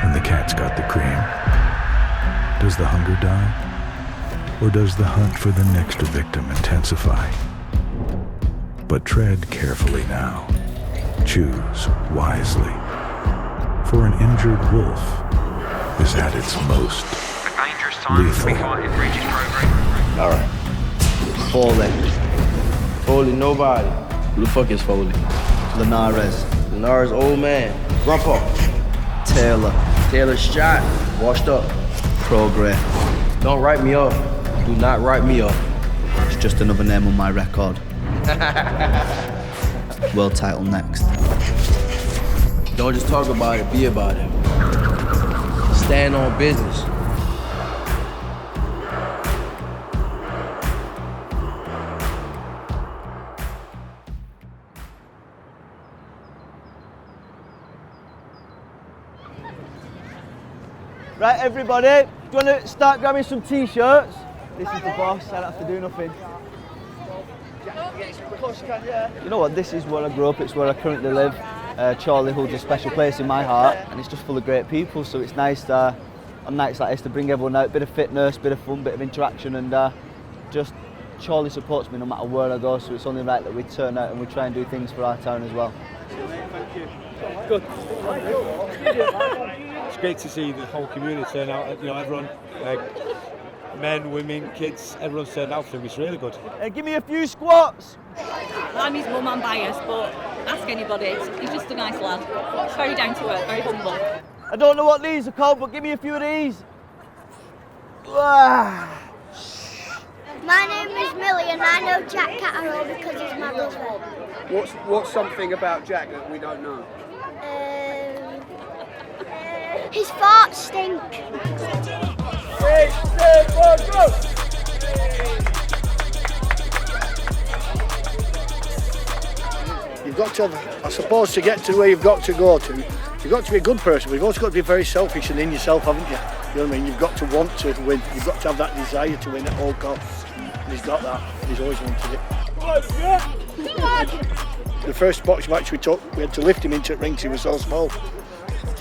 When the cat's got the cream, does the hunger die? Or does the hunt for the next victim intensify? But tread carefully now. Choose wisely. For an injured wolf is at its most lethal. Regis Prograis. Alright. Foley, nobody. Who the fuck is Foley? Linares, old man. Grandpa. Taylor shot. Washed up. Prograis. Don't write me off. Do not write me off. It's just another name on my record. World title next. Don't just talk about it, be about it. Stand on business. Right, everybody, do you want to start grabbing some t-shirts? This is the boss, I don't have to do nothing. You know what, this is where I grew up, it's where I currently live. Charlie holds a special place in my heart, and it's just full of great people, so it's nice on nights like this to bring everyone out, bit of fitness, bit of fun, bit of interaction, and just Charlie supports me no matter where I go, so it's only right that we turn out and we try and do things for our town as well. Thank you. Good. It's great to see the whole community turn out, you know, everyone, men, women, kids, everyone's turned out for him. It's really good. Give me a few squats. I'm his mum, I'm biased, but ask anybody. He's just a nice lad. He's very down to earth, very humble. I don't know what these are called, but give me a few of these. My name is Millie and I know Jack Catterall because he's my brother. What's something about Jack that we don't know? His farts stink. 3, 2, 1, go! You've got to have, I suppose, to get to where you've got to go to, you've got to be a good person, but you've also got to be very selfish and in yourself, haven't you? You know what I mean? You've got to want to win. You've got to have that desire to win at all costs. And he's got that. He's always wanted it. The first boxing match we took, we had to lift him into the ring because he was so small.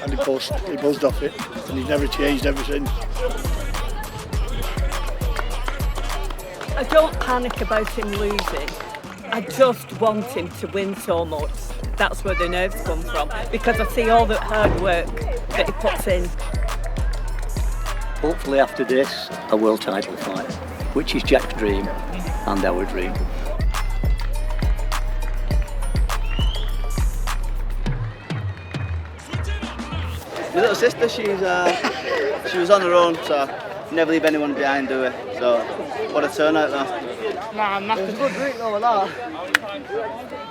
And he buzzed off it. And he's never changed ever since. I don't panic about him losing. I just want him to win so much. That's where the nerves come from, because I see all the hard work that he puts in. Hopefully after this, a world title fight, which is Jack's dream and our dream. My little sister, she was on her own, so never leave anyone behind, do we? So, what a turnout though. Nah, I'm not a good drink over that.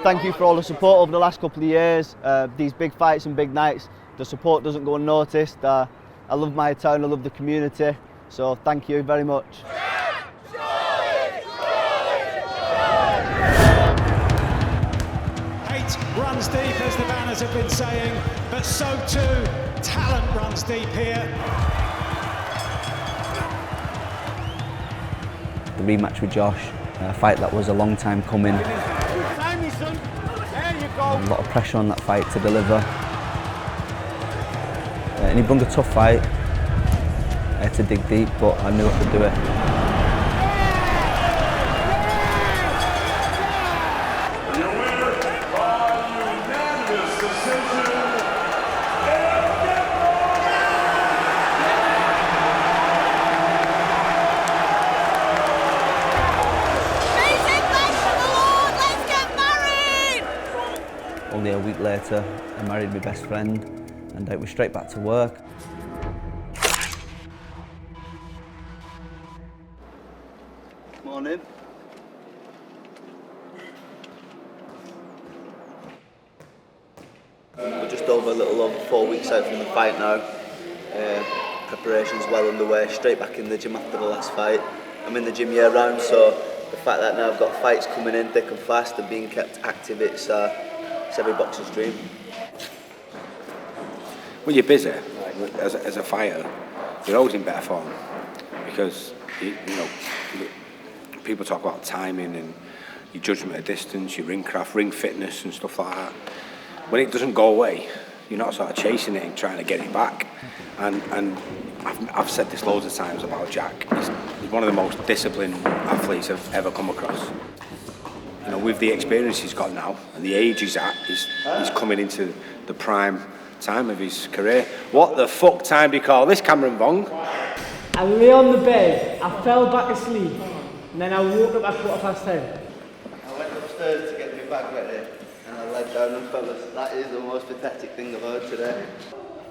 Thank you for all the support over the last couple of years. These big fights and big nights, the support doesn't go unnoticed. I love my town, I love the community, so thank you very much. 8 runs deep, as the banners have been saying, but so too talent runs deep here. The rematch with Josh, a fight that was a long time coming. A lot of pressure on that fight to deliver. And he brought a tough fight. I had to dig deep, but I knew I could do it. Only a week later, I married my best friend, and it was straight back to work. Morning. We're just a little over 4 weeks out from the fight now. Preparation's well underway, straight back in the gym after the last fight. I'm in the gym year round, so the fact that now I've got fights coming in thick and fast and being kept active, it's every boxer's dream. When you're busy, as a fighter, you're always in better form because you know people talk about timing and your judgment of distance, your ring craft, ring fitness and stuff like that. when it doesn't go away, you're not sort of chasing it and trying to get it back. And I've said this loads of times about Jack. He's one of the most disciplined athletes I've ever come across. You know, with the experience he's got now and the age he's at, he's coming into the prime time of his career. What the fuck time do you call this, Cameron Vong? I lay on the bed, I fell back asleep, and then I woke up at 10:15. I went upstairs to get my bag ready, and I laid down and fellas, that is the most pathetic thing I've heard today.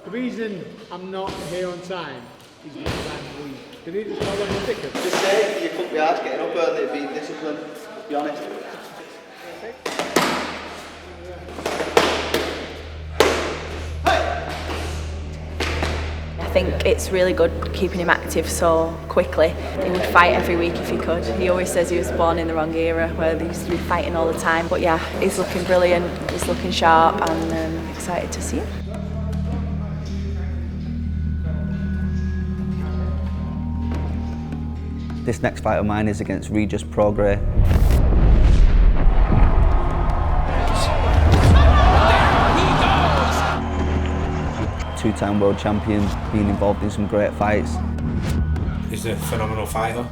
The reason I'm not here on time is because I'm weak. Did it just go on the ticket? Just say, you couldn't be arsed getting up early, being disciplined, to be honest. I think it's really good keeping him active so quickly. He would fight every week if he could. He always says he was born in the wrong era where they used to be fighting all the time. But yeah, he's looking brilliant, he's looking sharp, and I'm excited to see him. This next fight of mine is against Regis Prograis. Two-time world champion, being involved in some great fights. He's a phenomenal fighter.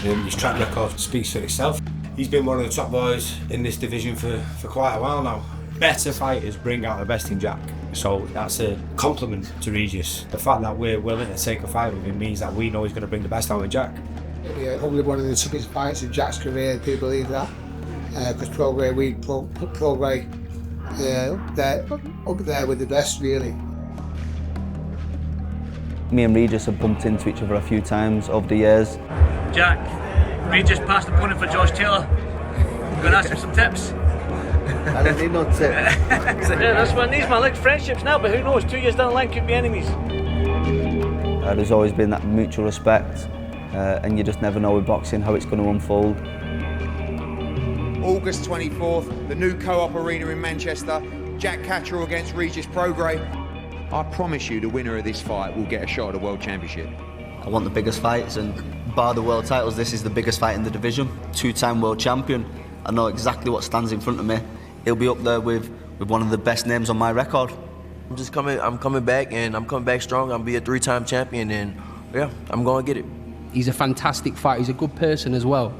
His track record speaks for itself. He's been one of the top boys in this division for quite a while now. Better fighters bring out the best in Jack. So that's a compliment to Regis. The fact that we're willing to take a fight with him means that we know he's going to bring the best out of Jack. Yeah, probably one of the toughest fights in Jack's career, people believe that. Because Prograis, we put Prograis up there with the best, really. Me and Regis have bumped into each other a few times over the years. Jack, Regis passed the punning for George Taylor. We're going to ask him some tips. I don't need no tip. Yeah, that's what needs, man. Like friendships now, but who knows? 2 years down the line could be enemies. There's always been that mutual respect, and you just never know with boxing how it's going to unfold. August 24th, the new Co-op Arena in Manchester. Jack Catterall against Regis Prograis. I promise you the winner of this fight will get a shot at the World Championship. I want the biggest fights, and bar the world titles, this is the biggest fight in the division. Two-time world champion. I know exactly what stands in front of me. He'll be up there with one of the best names on my record. I'm coming back, and I'm coming back strong. I'm be a three-time champion, and yeah, I'm gonna get it. He's a fantastic fighter. He's a good person as well.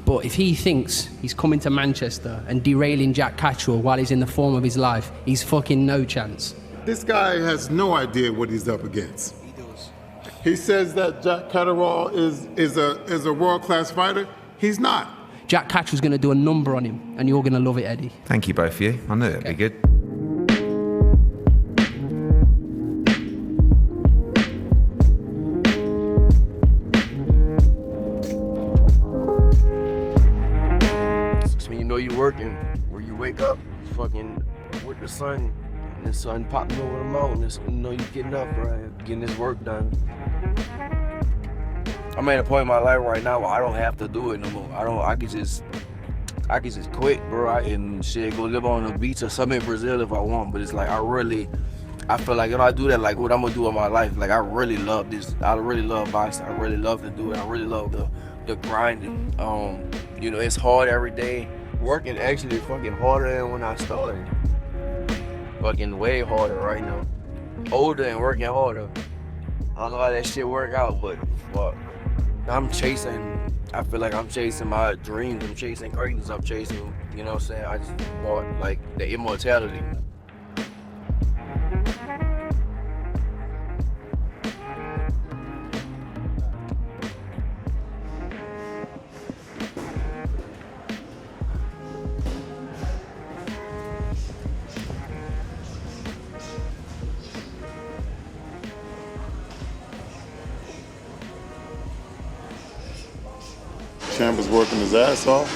But if he thinks he's coming to Manchester and derailing Jack Catterall while he's in the form of his life, he's fucking no chance. This guy has no idea what he's up against. He says that Jack Catterall is a world-class fighter. He's not. Jack Catterall's going to do a number on him, and you're going to love it, Eddie. Thank you both of you. I knew it'd be good. It's when you know you're working, where you wake up, fucking with the sun. And the sun popping over the mountain, you know you're getting up, right? Getting this work done. I'm at a point in my life right now where I don't have to do it no more. I can just quit, bro. And shit, go live on the beach or something in Brazil if I want. But it's like I feel like if I do that, like what I'm gonna do in my life, like I really love this. I really love boxing. I really love to do it. I really love the grinding. You know, it's hard every day. Working actually fucking harder than when I started. Fucking way harder right now. Older and working harder. I don't know how that shit work out, but fuck. I feel like I'm chasing my dreams. I'm chasing greatness. I'm chasing, you know what I'm saying? I just want like the immortality. Champ is working his ass off,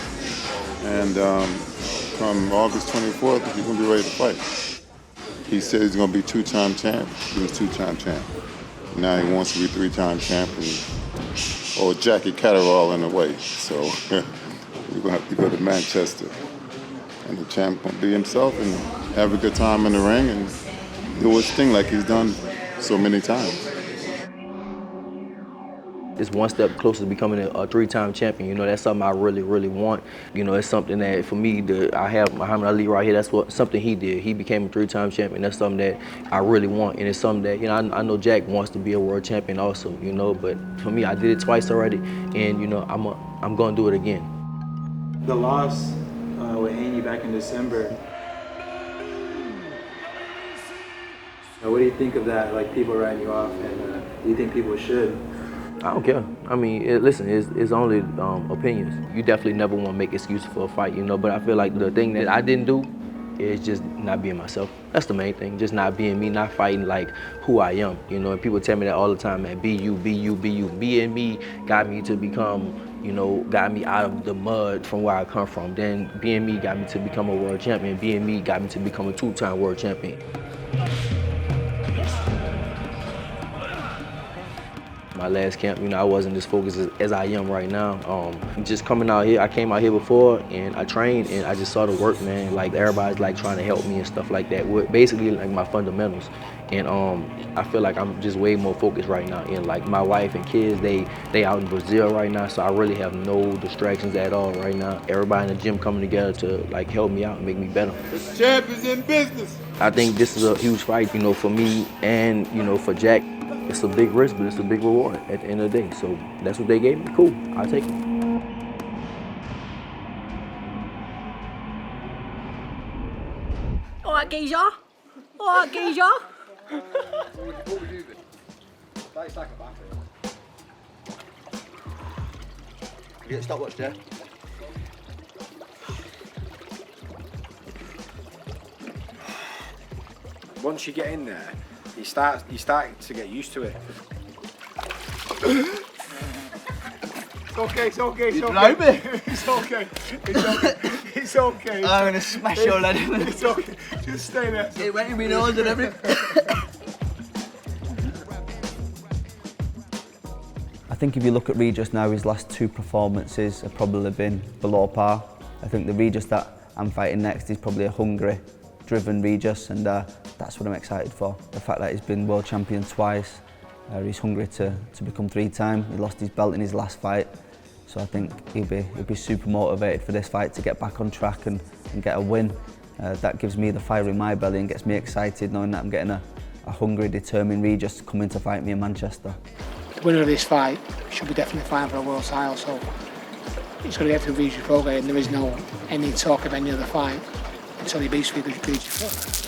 and come August 24th, he's gonna be ready to fight. He said he's gonna be two-time champ. He was two-time champ. Now he wants to be three-time champ, and Jackie Catterall in the way. So we're gonna have to go to Manchester, and the champ gonna be himself and have a good time in the ring and do his thing like he's done so many times. It's one step closer to becoming a three-time champion. You know, that's something I really, really want. You know, it's something that for me, I have Muhammad Ali right here. That's something he did. He became a three-time champion. That's something that I really want, and it's something that, you know, I know Jack wants to be a world champion also. You know, but for me, I did it twice already, and you know, I'm gonna do it again. The loss with Haney back in December. What do you think of that? Like people writing you off, and do you think people should? I don't care. I mean, listen, it's only opinions. You definitely never want to make excuses for a fight, you know, but I feel like the thing that I didn't do is just not being myself. That's the main thing, just not being me, not fighting like who I am, you know, and people tell me that all the time, man, be you, be you, be you. Being me got me to become, you know, got me out of the mud from where I come from. Then being me got me to become a world champion. Being me got me to become a two-time world champion. My last camp, you know, I wasn't as focused as I am right now. Just coming out here, I came out here before and I trained and I just saw the work, man. Like everybody's like trying to help me and stuff like that. With basically like my fundamentals. And I feel like I'm just way more focused right now. And like my wife and kids, they out in Brazil right now, so I really have no distractions at all right now. Everybody in the gym coming together to like help me out and make me better. The champ is in business. I think this is a huge fight, you know, for me and, you know, for Jack. It's a big risk, but it's a big reward at the end of the day. So that's what they gave me. Cool, I'll take it. All right, geezer. All right, geezer. What would you do? That's like a bathroom. You get a stopwatch there? Once you get in there, you start to get used to it. It's okay, it's okay, it's You okay. drive me? It's okay, it's okay, it's okay. I'm gonna smash your leg. It's okay, just stay there. It went in my nose and everything. I think if you look at Regis now, his last two performances have probably been below par. I think the Regis that I'm fighting next is probably a hungry, driven Regis, and that's what I'm excited for. The fact that he's been world champion twice, he's hungry to become three-time. He lost his belt in his last fight, so I think he'll be super motivated for this fight to get back on track and get a win. That gives me the fire in my belly and gets me excited knowing that I'm getting a hungry, determined Regis coming to fight me in Manchester. The winner of this fight should be definitely fighting for a world title, so he's going to get through Regis Prograis, and there is no any talk of any other fight until he beats Regis Prograis.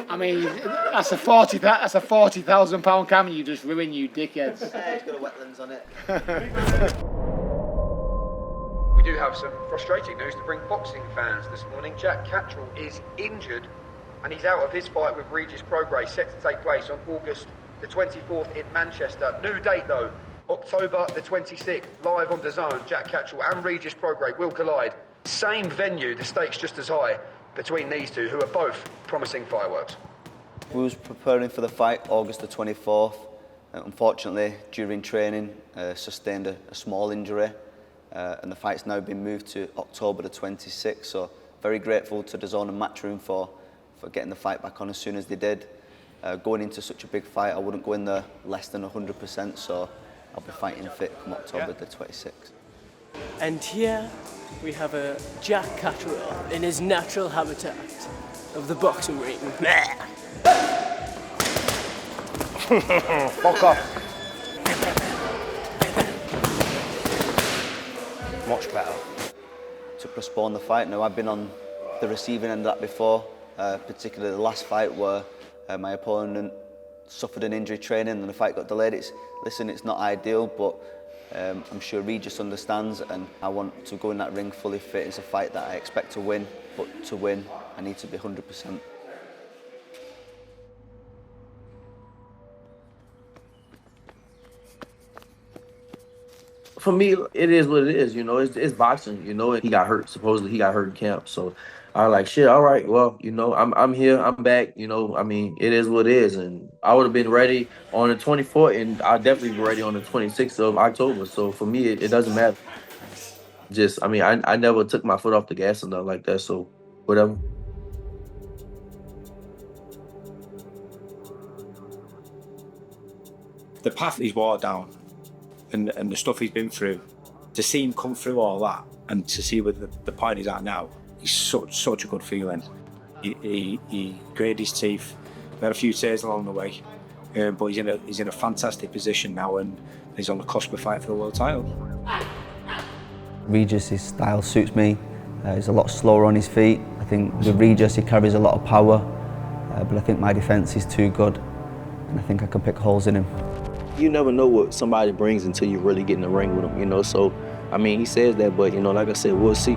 I mean, that's a £40,000 camera you just ruined, you dickheads. It's got a wetlands on it. We do have some frustrating news to bring boxing fans this morning. Jack Catterall is injured and he's out of his fight with Regis Prograis, set to take place on August the 24th in Manchester. New date though, October the 26th, live on DAZN. Jack Catterall and Regis Prograis will collide. Same venue, the stakes just as high between these two, who are both promising fireworks. We was preparing for the fight August the 24th. Unfortunately, during training, sustained a small injury, and the fight's now been moved to October the 26th. So very grateful to DAZN and Matchroom for getting the fight back on as soon as they did. Going into such a big fight, I wouldn't go in there less than 100%, so I'll be fighting fit come October the 26th. And here we have a Jack Catterall in his natural habitat of the boxing ring. Fuck off. Much better. To postpone the fight. Now, I've been on the receiving end of that before, particularly the last fight where my opponent suffered an injury training and the fight got delayed. It's not ideal, but I'm sure Regis understands, and I want to go in that ring fully fit. It's a fight that I expect to win, but to win, I need to be 100%. For me, it is what it is, you know, it's boxing, you know, and he got hurt, supposedly he got hurt in camp, so I was like, shit, all right, well, you know, I'm here, I'm back, you know, I mean, it is what it is, and I would have been ready on the 24th, and I'll definitely be ready on the 26th of October, so for me, it doesn't matter. Just, I mean, I never took my foot off the gas or nothing like that, so whatever. the path he's walked down and the stuff he's been through, to see him come through all that and to see where the point he's at now, it's such a good feeling. He gritted his teeth, we had a few tears along the way, but he's in a fantastic position now, and he's on the cusp of fight for the world title. Regis' style suits me. He's a lot slower on his feet. I think with Regis he carries a lot of power, but I think my defence is too good, and I think I can pick holes in him. You never know what somebody brings until you really get in the ring with them, you know, so, I mean, he says that, but, you know, like I said, we'll see.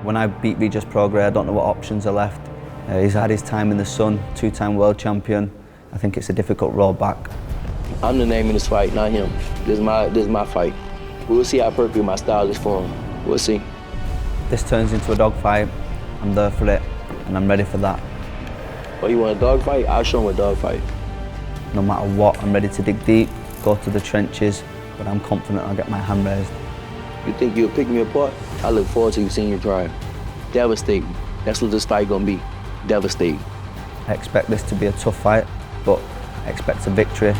When I beat Regis Prograis, I don't know what options are left. He's had his time in the sun, two-time world champion. I think it's a difficult road back. I'm the name in this fight, not him. This is my fight. We'll see how perfect my style is for him. We'll see. This turns into a dogfight. I'm there for it, and I'm ready for that. Oh, you want a dogfight? I'll show him a dogfight. No matter what, I'm ready to dig deep, go to the trenches, but I'm confident I'll get my hand raised. You think you'll pick me apart? I look forward to you seeing your drive. Devastating. That's what this fight gonna be. Devastating. I expect this to be a tough fight, but I expect a victory